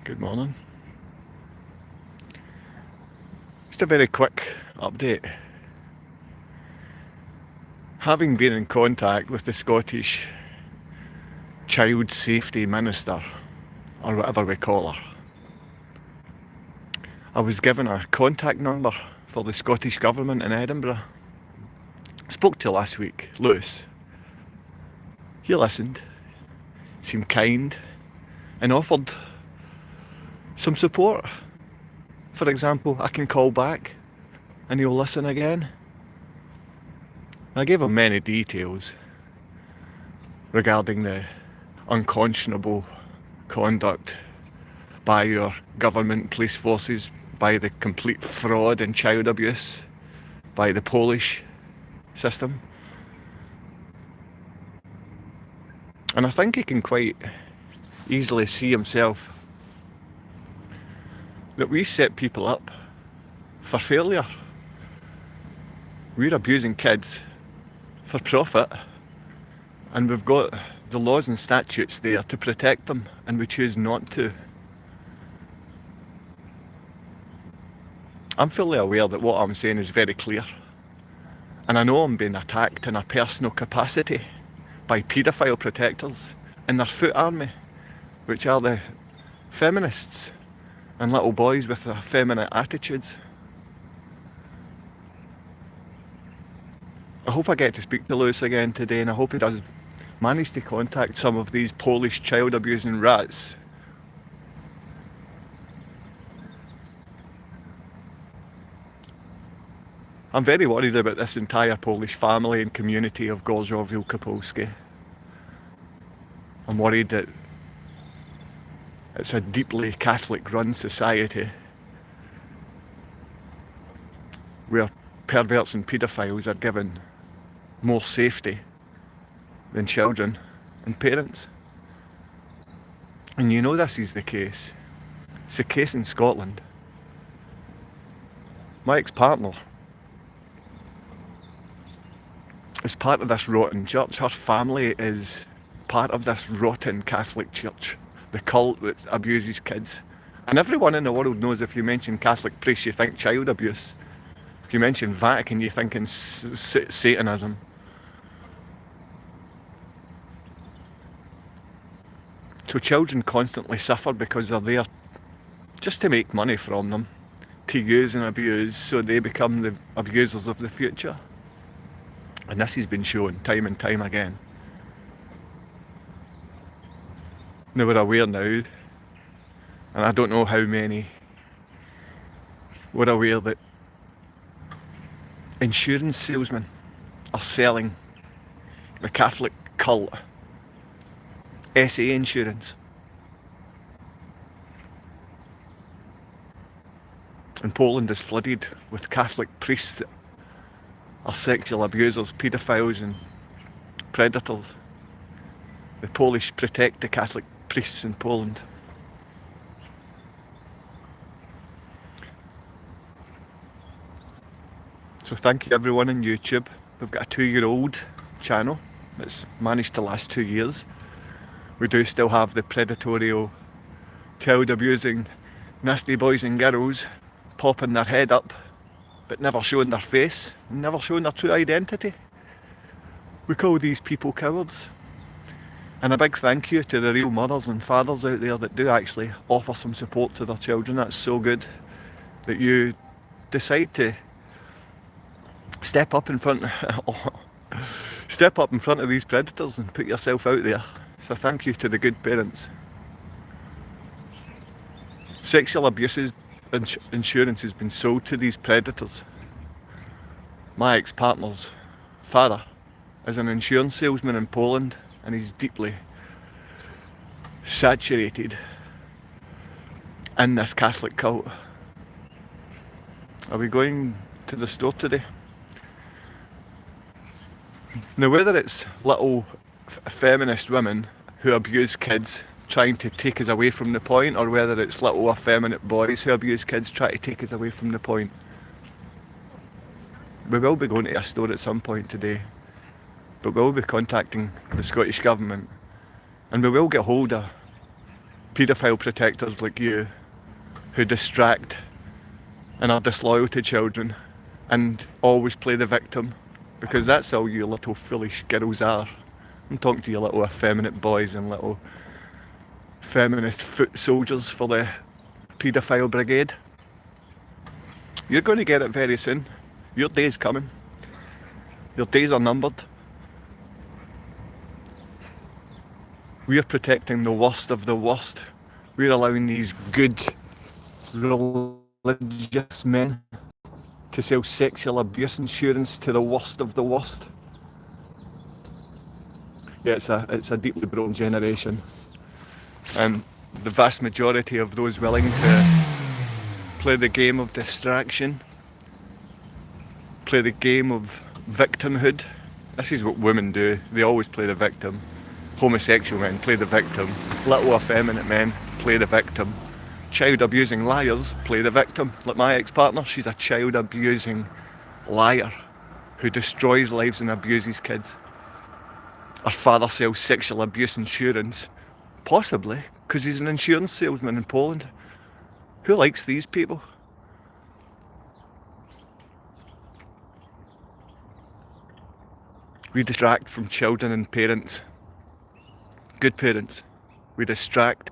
Good morning. Just a very quick update. Having been in contact with the Scottish Child Safety Minister, or whatever we call her, I was given a contact number for the Scottish Government in Edinburgh. Spoke to last week, Lewis. He listened, seemed kind, and offered some support. For example, I can call back and he'll listen again. I gave him many details regarding the unconscionable conduct by your government police forces, by the complete fraud and child abuse by the Polish system. And I think he can quite easily see himself that we set people up for failure. We're abusing kids for profit, and we've got the laws and statutes there to protect them, and we choose not to. I'm fully aware that what I'm saying is very clear, and I know I'm being attacked in a personal capacity by paedophile protectors and their foot army, which are the feminists and little boys with effeminate attitudes. I hope I get to speak to Lewis again today, and I hope he does manage to contact some of these Polish child abusing rats. I'm very worried about this entire Polish family and community of Gorzów Wielkopolski. I'm worried that it's a deeply Catholic run society where perverts and paedophiles are given more safety than children and parents. And you know this is the case. It's the case in Scotland. My ex-partner is part of this rotten church. Her family is part of this rotten Catholic church, the cult that abuses kids. And everyone in the world knows if you mention Catholic priests, you think child abuse. If you mention Vatican, you think in Satanism. So children constantly suffer because they're there just to make money from them, to use and abuse, so they become the abusers of the future. And this has been shown time and time again. Now we're aware now, and I don't know how many, we're aware that insurance salesmen are selling the Catholic cult SA insurance. And Poland is flooded with Catholic priests that are sexual abusers, paedophiles and predators. The Polish protect the Catholic priests in Poland. So thank you everyone on YouTube. We've got a 2-year-old channel that's managed to last 2 years. We do still have the predatory, child abusing, nasty boys and girls popping their head up but never showing their face, never showing their true identity. We call these people cowards. And a big thank you to the real mothers and fathers out there that do actually offer some support to their children. That's so good that you decide to step up in front of these predators and put yourself out there. So thank you to the good parents. Sexual abuses insurance has been sold to these predators. My ex-partner's father is an insurance salesman in Poland, and he's deeply saturated in this Catholic cult. Are we going to the store today? Now whether it's little feminist women who abuse kids trying to take us away from the point, or whether it's little effeminate boys who abuse kids trying to take us away from the point, we will be going to a store at some point today, but we'll be contacting the Scottish Government, and we will get hold of paedophile protectors like you who distract and are disloyal to children and always play the victim, because that's all you little foolish girls are. I'm talking to you little effeminate boys and little feminist foot soldiers for the paedophile brigade. You're going to get it very soon. Your day's coming. Your days are numbered. We're protecting the worst of the worst. We're allowing these good religious men to sell sexual abuse insurance to the worst of the worst. Yeah, it's a deeply broken generation, and the vast majority of those willing to play the game of distraction, play the game of victimhood. This is what women do. They always play the victim. Homosexual men play the victim. Little effeminate men play the victim. Child abusing liars play the victim. Like my ex-partner, she's a child abusing liar who destroys lives and abuses kids. Her father sells sexual abuse insurance, possibly because he's an insurance salesman in Poland. Who likes these people? We distract from children and parents. Good parents. We distract.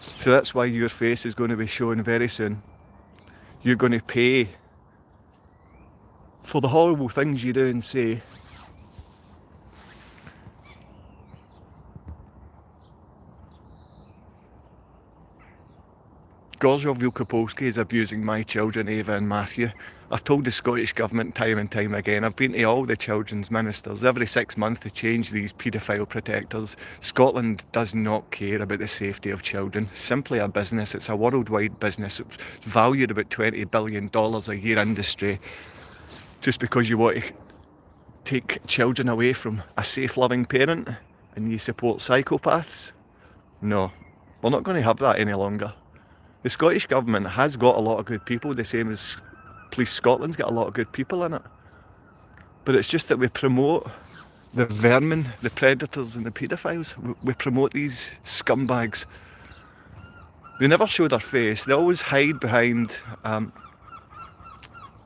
So that's why your face is going to be shown very soon. You're going to pay for the horrible things you do and say. Gorzów Wielkopolski is abusing my children, Ava and Matthew. I've told the Scottish Government time and time again, I've been to all the children's ministers, every 6 months to change these paedophile protectors. Scotland does not care about the safety of children. Simply a business, it's a worldwide business. It's valued about $20 billion a year industry. Just because you want to take children away from a safe loving parent and you support psychopaths? No, we're not going to have that any longer. The Scottish Government has got a lot of good people, the same as Police Scotland's got a lot of good people in it. But it's just that we promote the vermin, the predators and the paedophiles. We promote these scumbags. They never show their face, they always hide behind...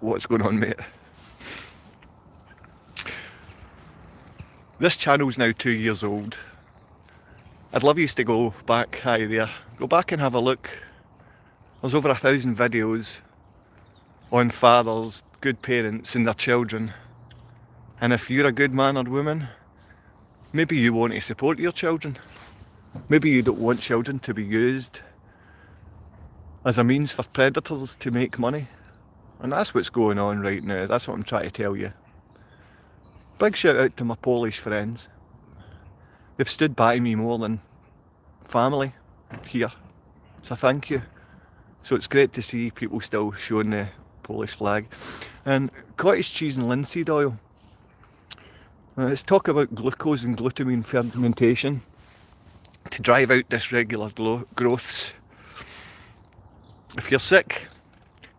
what's going on, mate? This channel's now 2 years old. I'd love you to go back, hi there, go back and have a look. There's over 1,000 videos on fathers, good parents and their children. And if you're a good man or woman, maybe you want to support your children. Maybe you don't want children to be used as a means for predators to make money. And that's what's going on right now, that's what I'm trying to tell you. Big shout out to my Polish friends. They've stood by me more than family here. So thank you. So it's great to see people still showing the Polish flag. And cottage cheese and linseed oil. Let's talk about glucose and glutamine fermentation to drive out dysregular growths. If you're sick,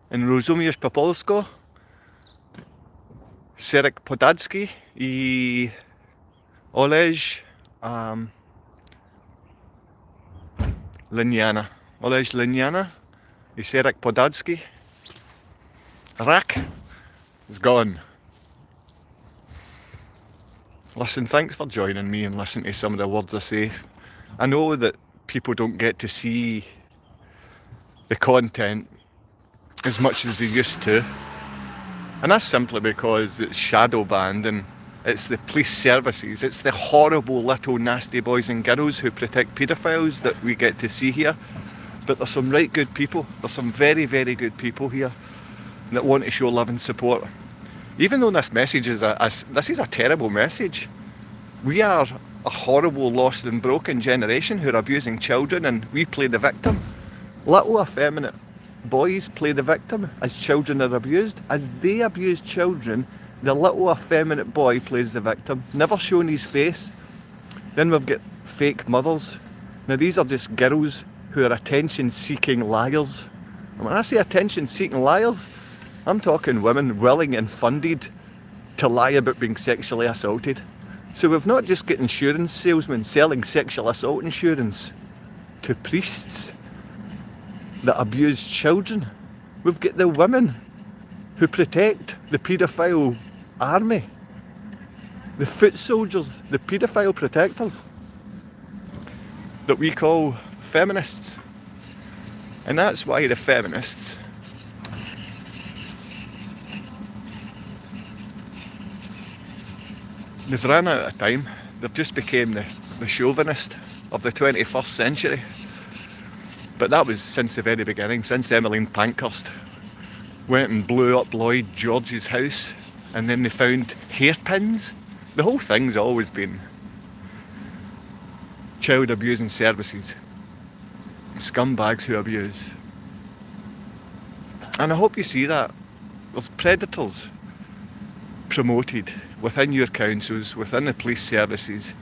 in rozumiesz po polsku, Serek Podacki I Olej Liniana. Olej Liniana I Serek Podacki. Rak is gone. Listen, thanks for joining me and listening to some of the words I say. I know that people don't get to see the content as much as they used to. And that's simply because it's shadow banned and it's the police services, it's the horrible little nasty boys and girls who protect paedophiles that we get to see here. But there's some right good people, there's some very, very good people here that want to show love and support. Even though this message is this is a terrible message. We are a horrible, lost and broken generation who are abusing children and we play the victim. Little effeminate boys play the victim as children are abused. As they abuse children, the little effeminate boy plays the victim, never showing his face. Then we've got fake mothers. Now these are just girls who are attention-seeking liars. And when I say attention-seeking liars, I'm talking women willing and funded to lie about being sexually assaulted. So we've not just got insurance salesmen selling sexual assault insurance to priests that abuse children. We've got the women who protect the paedophile army, the foot soldiers, the paedophile protectors that we call feminists. And that's why the feminists they've run out of time. They've just become the chauvinist of the 21st century. But that was since the very beginning, since Emmeline Pankhurst went and blew up Lloyd George's house, and then they found hairpins. The whole thing's always been child abusing services, scumbags who abuse. And I hope you see that. There's predators promoted within your councils, within the police services,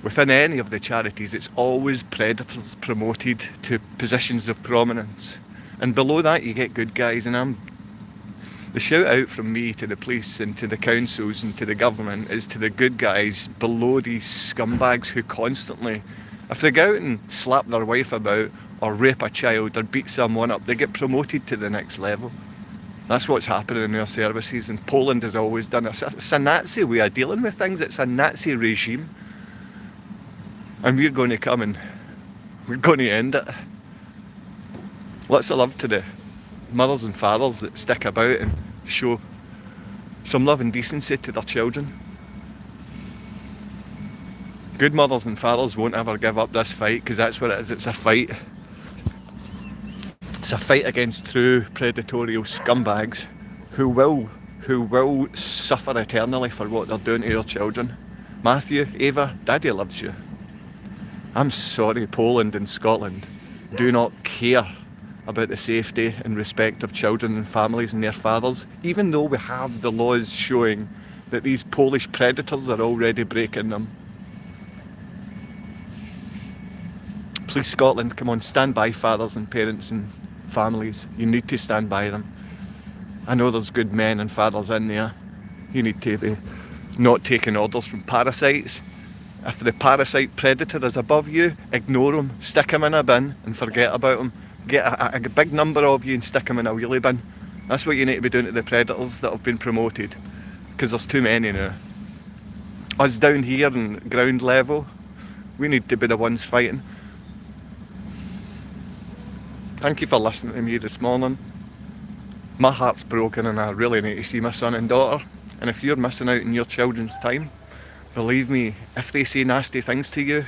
within any of the charities. It's always predators promoted to positions of prominence. And below that you get good guys, and the shout out from me to the police and to the councils and to the government is to the good guys below these scumbags who constantly, if they go out and slap their wife about or rape a child or beat someone up, they get promoted to the next level. That's what's happening in our services, and Poland has always done it. It's a Nazi way of dealing with things. It's a Nazi regime, and we're going to come and we're going to end it. Lots of love to the mothers and fathers that stick about and show some love and decency to their children. Good mothers and fathers won't ever give up this fight, because that's what it is. It's a fight. It's a fight against true predatorial scumbags who will suffer eternally for what they're doing to your children. Matthew, Ava, Daddy loves you. I'm sorry, Poland and Scotland do not care about the safety and respect of children and families and their fathers, even though we have the laws showing that these Polish predators are already breaking them. Please, Scotland, come on, stand by fathers and parents and families. You need to stand by them. I know there's good men and fathers in there. You need to be not taking orders from parasites. If the parasite predator is above you, ignore him, stick him in a bin and forget about him. Get a big number of you and stick them in a wheelie bin. That's what you need to be doing to the predators that have been promoted, because there's too many now. Us down here in ground level, we need to be the ones fighting. Thank you for listening to me this morning. My heart's broken and I really need to see my son and daughter. And if you're missing out on your children's time, believe me, if they say nasty things to you,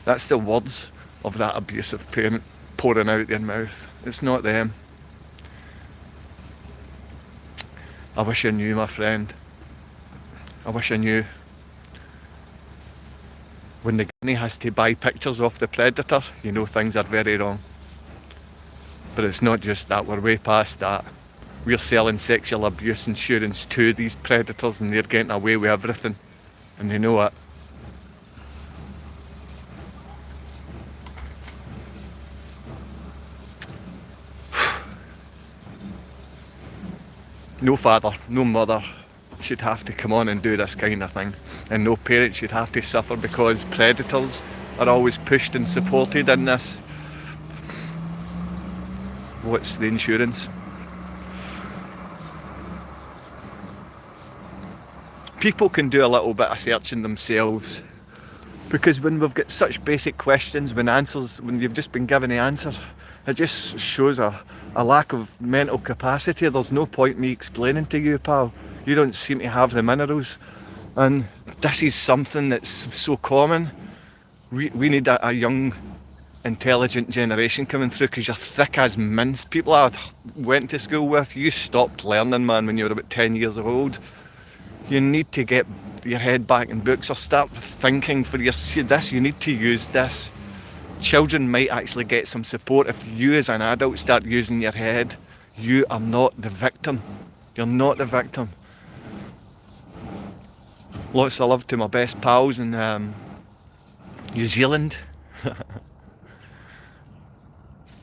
that's the words of that abusive parent pouring out their mouth. It's not them. I wish I knew, my friend. I wish I knew. When the guinea has to buy pictures of the predator, you know things are very wrong. But it's not just that, we're way past that. We're selling sexual abuse insurance to these predators and they're getting away with everything. And they know it. No father, no mother should have to come on and do this kind of thing. And no parent should have to suffer because predators are always pushed and supported in this. What's the insurance? People can do a little bit of searching themselves, because when we've got such basic questions, when you've just been given the answer, it just shows a lack of mental capacity. There's no point me explaining to you, pal. You don't seem to have the minerals. And this is something that's so common. We need a young, intelligent generation coming through, because you're thick as mince. People I went to school with, you stopped learning, man, when you were about 10 years old. You need to get your head back in books, or start thinking for this. You need to use this. Children might actually get some support if you as an adult start using your head. You are not the victim. You're not the victim. Lots of love to my best pals in New Zealand.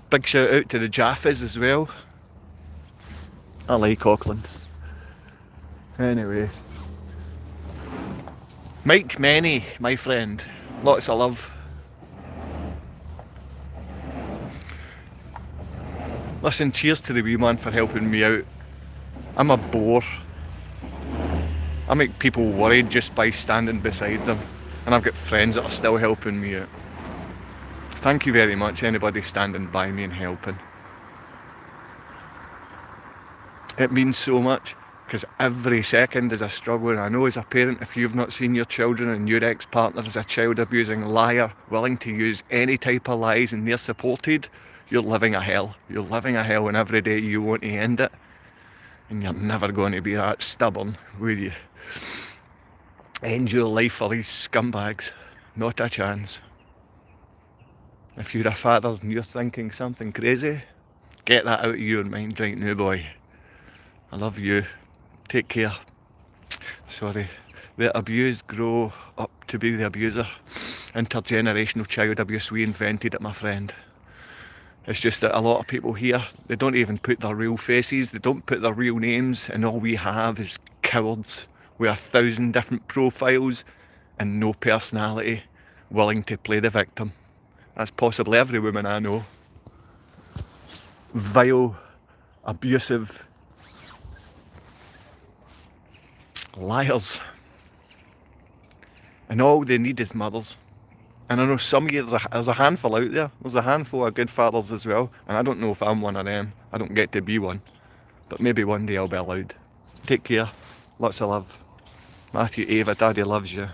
Big shout out to the Jaffas as well. I like Auckland. Anyway, Mike Many, my friend, lots of love. Listen, cheers to the wee man for helping me out. I'm a bore. I make people worried just by standing beside them, and I've got friends that are still helping me out. Thank you very much, anybody standing by me and helping. It means so much, because every second is a struggle, and I know as a parent, if you've not seen your children and your ex-partner as a child abusing liar, willing to use any type of lies and they're supported, you're living a hell. You're living a hell, and every day you want to end it. And you're never going to be that stubborn, will you? End your life for these scumbags. Not a chance. If you're a father and you're thinking something crazy, get that out of your mind right now, boy. I love you. Take care. Sorry. The abused grow up to be the abuser. Intergenerational child abuse, we invented it, my friend. It's just that a lot of people here, they don't even put their real faces, they don't put their real names, and all we have is cowards with 1,000 different profiles and no personality, willing to play the victim. That's possibly every woman I know. Vile, abusive liars. And all they need is mothers. And I know some years there's a handful out there. There's a handful of good fathers as well. And I don't know if I'm one of them. I don't get to be one. But maybe one day I'll be allowed. Take care. Lots of love. Matthew, Ava, Daddy loves you.